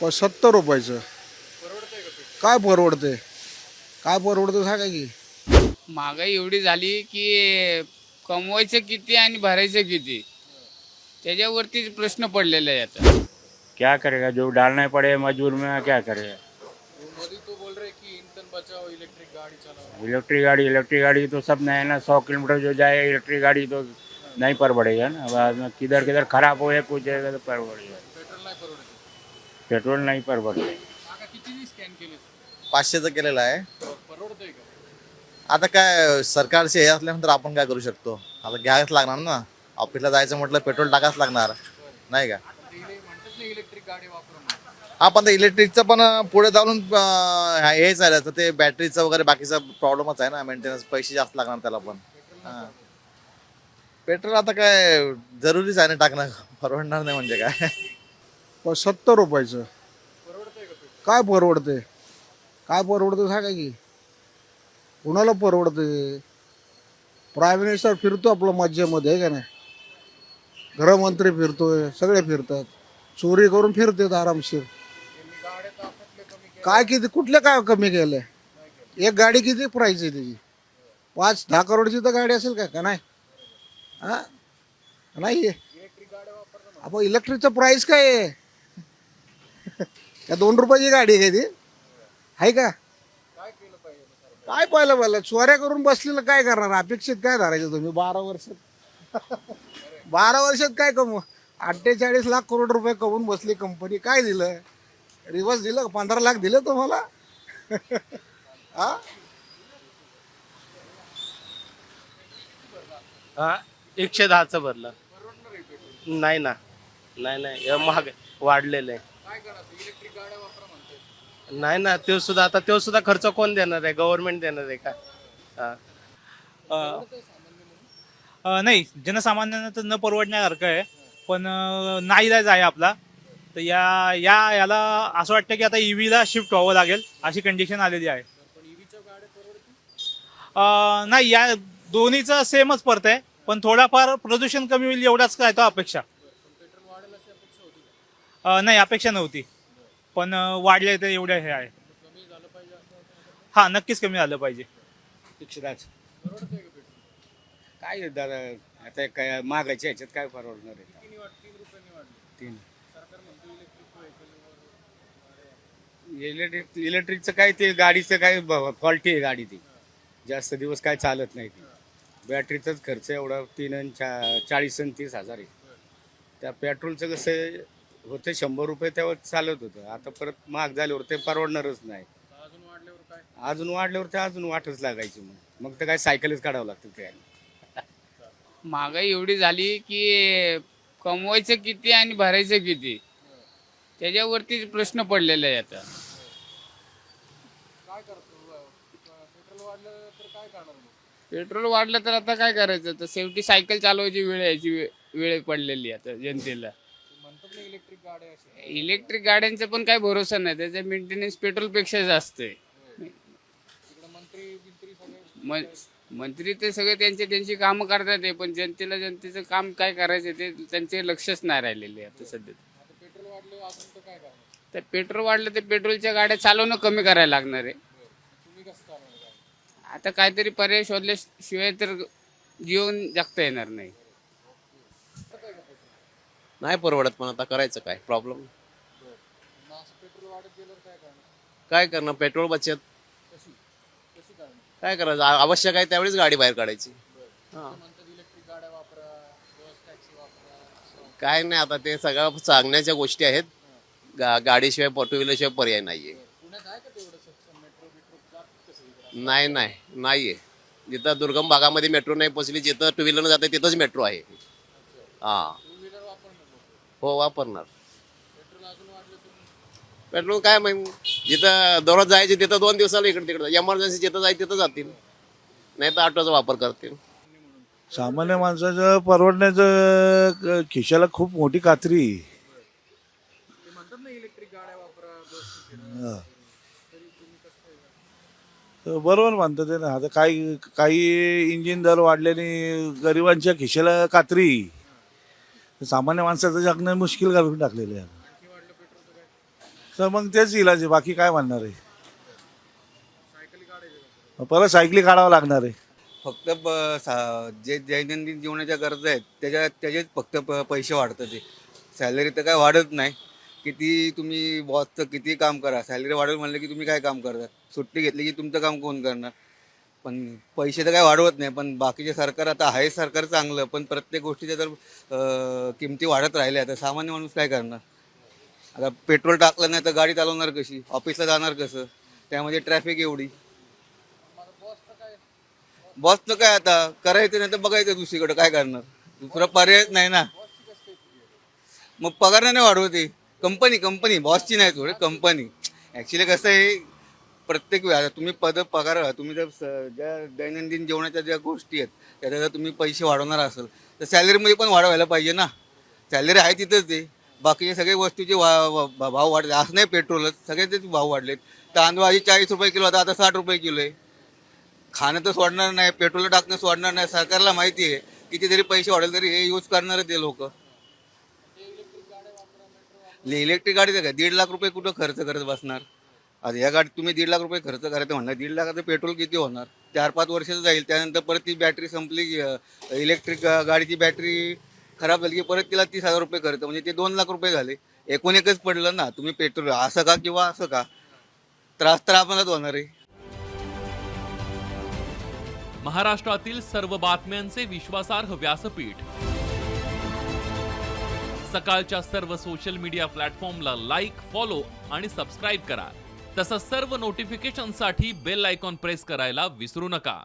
₹70. काय परवडते? काय परवडतं सांगा की. महागाई एवढी झाली की कमवायचं किती आणि भरायचं किती त्याच्यावरतीच प्रश्न पडलेला आहे आता. क्या करेगा, जो डालना पड़े मजबूर में, क्या करेगा। मोदी तो बोल रहे कि ईंधन बचाओ, इलेक्ट्रिक गाड़ी चलाओ। इलेक्ट्रिक गाड़ी तो सब नया ना, 100 किलोमीटर जो जाए इलेक्ट्रिक गाड़ी तो नहीं पर पड़ेगा ना। बाद में किधर किधर खराब हो कुछ जाएगा तो पर पड़ेगा। पेट्रोल नाही परवडत। पेट्रोल नहीं पर पड़ेगा। काका किती स्कॅन केले? 500चं केलेलं आहे. परवडतंय का? आता काय सरकारचे हे असल्यानंतर आपण काय करू शकतो. आता घ्यायच लागणार ना. ऑफिसला जायचं म्हटलं पेट्रोल टाकाच लागणार नाही का. म्हणतात ना इलेक्ट्रिक गाडी वापरा म्हणून. हा पण ते इलेक्ट्रिकचं पण पुढे जाऊन हेच आहे तर ते बॅटरीचं वगैरे बाकीचा प्रॉब्लेमच आहे ना. मेंटेनन्स पैसे जास्त लागणार त्याला पण. पेट्रोल आता काय जरुरीच आहे ना टाकणं. परवडणार नाही म्हणजे काय. ₹70. परवडतंय का पेट्रोल? काय परवडते? काय परवडतं सांगा की. कुणाला परवडते? प्राईम मिनिस्टर फिरतो आपलं मज्जेमध्ये आहे का नाही. गृहमंत्री फिरतोय, सगळे फिरतात. चोरी करून फिरतात आरामशीर. त्यांनी गाड्या ताफ्यातले कमी केले. काय किती कुठले काय कमी केलंय? एक गाडी किती प्राईस आहे त्याची? 5-10 करोडची तर गाडी असेल का नाही? हा नाही आहे. इलेक्ट्रिक गाड्या वापरणं आपण इलेक्ट्रिकचं प्राईस काय आहे? त्या ₹2 गाडी आहे ती आहे का? काय केलं पाहिजे सर? काय पाहिलं चोऱ्या करून बसलेलं काय करणार? अपेक्षित काय धरायचं तुम्ही 12 वर्षात? 12 वर्षात काय कमव 48 लाख करोड रुपये कमवून बसली कंपनी. काय दिलं? रिवर्स दिलं? 15 लाख दिले तुम्हाला? हा 110चं भरलं. नाही ना, नाही हे महाग वाढलेलं आहे. काय करायचं? इलेक्ट्रिक गाड्या वापरा म्हणतात. नाही ना, तो सुद्धा खर्च कोण देणार आहे? गव्हर्नमेंट देणार आहे का? हा. नाही, जनसामान्यांना तर न परवडण्यासारखं आहे. पण नाईलाज आहे आपला. तर याला असं वाटतं की आता ईव्हीला शिफ्ट व्हावं लागेल अशी कंडिशन आलेली आहे. पण ईव्हीच्या गाड्या परवडतील? नाही, या दोन्हीचं सेमच पडत आहे. पण थोडाफार प्रदूषण कमी होईल एवढाच काय तो अपेक्षा. पण पेट्रोल वाढेल अशी अपेक्षा होती का? नाही, अपेक्षा नव्हती. पण वाढले तर एवढ्या हे आहे. कमी झालं पाहिजे असं वाटतं. हा, नक्कीच कमी झालं पाहिजे. परवडतंय का पेट्रोल? काय दादा, आता काय मागायच्या ह्याच्यात काय परवडणार आहे? किती वाढ 3 रुपयांनी वाढली. 3 सरकार म्हणतो इलेक्ट्रिक इलेक्ट्रिकचं काय ते गाडीचं काय फॉल्टी आहे गाडी. ती जास्त दिवस काय चालत नाही. ती बॅटरीचाच खर्च एवढा 3 आणि 40 आणि 30 हजार आहे. त्या पेट्रोलचं कसं होतं 100 रुपये तेव्हा चालत होतं. आता परत महाग झाल्यावर ते परवडणारच नाही. अजून वाढल्यावर काय? अजून वाढल्यावर ते अजून वाटच लागायची. मग तर काय सायकलच काढावं लागतं काय. महागाई एवढी झाली की कमवायचं किती आणि भरायचं किती त्याच्यावरतीच प्रश्न पडलेला आहे आता. काय करतो? पेट्रोल वाढलं तर काय करणार मग? पेट्रोल वाढलं तर आता काय करायचं? तर शेवटी सायकल चालवायची वेळ यायची वेळ पडलेली आहे आता जनतेला. म्हणतात ना इलेक्ट्रिक गाड्या अशी. इलेक्ट्रिक गाड्यांचा पण काय भरोसा नाही. त्याचा मेंटेनन्स पेट्रोलपेक्षा जास्त आहे. तिकडे मंत्री बिंत्री सगळे मंत्री ते सगळे त्यांची कामं करतात आहे. पण जनतेचं काम काय करायचं ते त्यांचे लक्षच नाही राहिलेले आता सध्या. आता पेट्रोल वाढले अजून तर काय करणार? तर पेट्रोल वाढलं तर पेट्रोलच्या गाड्या चालवणं कमी करायला लागणार आहे. तुम्ही कसं चालवणार गाडी? आता काहीतरी पर्याय शोधल्याशिवाय तर जीवन जगता येणार नाही. नाही परवडत, पण आता करायचं काय प्रॉब्लेम. मग असं पेट्रोल वाढत गेल्यावर काय करणार? काय करणार, पेट्रोल बचत कशी कशी करणार? काय करायचं, आवश्यक आहे त्यावेळेस गाडी बाहेर काढायची. ते म्हणतात इलेक्ट्रिक गाड्या वापरा, बस टॅक्सी वापरा असं. काय नाही, आता ते सगळं सांगण्याच्या गोष्टी आहेत. गाडीशिवाय 2 व्हीलरशिवाय पर्याय नाहीये. पुण्यात आहे का तेवढं सक्षम? मेट्रो जात कसं इकडे? नाहीये. जिथं दुर्गम भागामध्ये मेट्रो नाही पोहोचली, जिथं 2 व्हीलरनं जाते तिथंच मेट्रो आहे. हा, 2 व्हीलर वापरणार लोक. हो वापरणार. पेट्रोल अजून वाढलं तर पेट्रोल काय मग, जिथं दररोज जायचे तिथं 2 दिवसाला इकडे तिकडे, एमर्जन्सी जिथं जायचं तिथं जातील, नाही तर ऑटोचा वापर करतील. सामान्य माणसाचं परवडण्याचं खिशाला खूप मोठी कात्री. ते म्हणतात ना इलेक्ट्रिक गाड्या वापरा, बस तरी तुम्ही कसं काय करणार? बरोबर म्हणतात ते ना. आता काही इंजिन दर वाढल्याने गरिबांच्या खिशाला कात्री. सामान्य माणसाचं जगणं मुश्किल करून टाकलेलं आहे. आणखी वाढलं पेट्रोलचं काय? तर मग तेच इलाज आहे, बाकी काय म्हणणार आहे. परत सायकली काढावं लागणार आहे. फक्त जे दैनंदिन जीवनाच्या गरजा आहेत त्याचेच फक्त पैसे वाढतात. ते सॅलरी तर काय वाढत नाही. किती तुम्ही बॉसचं किती काम करा, सॅलरी वाढेल म्हणलं की तुम्ही काय काम करता. सुट्टी घेतली की तुमचं काम कोण करणार. पण पैसे तर काय वाढवत नाही. पण बाकीचे सरकार आता आहे सरकार चांगलं, पण प्रत्येक गोष्टीच्या जर किमती वाढत राहिल्या तर सामान्य माणूस काय करणार. आता पेट्रोल टाकलं नाही तर गाडी चालवणार कशी, ऑफिसला जाणार कसं, त्यामध्ये ट्रॅफिक एवढी. बॉसचं काय आता करायचं नाही तर बघायचं दुसरीकडे, काय करणार, दुसरा पर्यायच नाही ना. मग पगार नाही वाढवते कंपनी बॉसची नाही, थोडी कंपनी. ॲक्च्युली कसं आहे, प्रत्येक वेळा तुम्ही पगार तुम्ही जर ज्या दैनंदिन जीवनाच्या ज्या गोष्टी आहेत त्याच्या जर तुम्ही पैसे वाढवणार असेल तर सॅलरीमध्ये पण वाढवायला पाहिजे ना. सॅलरी आहे तिथंच आहे, बाकीचे सगळे वस्तूचे भाव वाढले. असं नाही पेट्रोलच, सगळ्याचेच भाव वाढलेत. तांदूळ आधी 40 रुपये किलो आता 60 रुपये किलो आहे. खाणं तर सोडणार नाही, पेट्रोल टाकणं सोडणार नाही. सरकारला माहिती आहे किती जरी पैसे वाढेल तरी हे यूज करणार ते लोक. इलेक्ट्रिक गाडी तर काय 1.5 लाख रुपये कुठं खर्च करत बसणार. आता या गाडीत तुम्ही 1.5 लाख रुपये खर्च करायचं म्हणणार, 1.5 लाखाचं पेट्रोल किती होणार. 4-5 वर्षाचं जाईल, त्यानंतर परत ती बॅटरी संपली, इलेक्ट्रिक गाडीची बॅटरी खराब झाली की परत तिला 30,000 रुपये खर्च, म्हणजे ते 2 लाख रुपये झाले. एकच पडलं ना. तुम्ही पेट्रोल असं का किंवा असं का, त्रास तर आपणच होणार आहे. महाराष्ट्रातील सर्व बातम्यांचे विश्वासार्ह व्यासपीठ, सकाळच्या सर्व सोशल मीडिया प्लॅटफॉर्मला लाईक, फॉलो आणि सबस्क्राईब करा. तसंच सर्व नोटिफिकेशनसाठी बेल आयकॉन प्रेस करायला विसरू नका.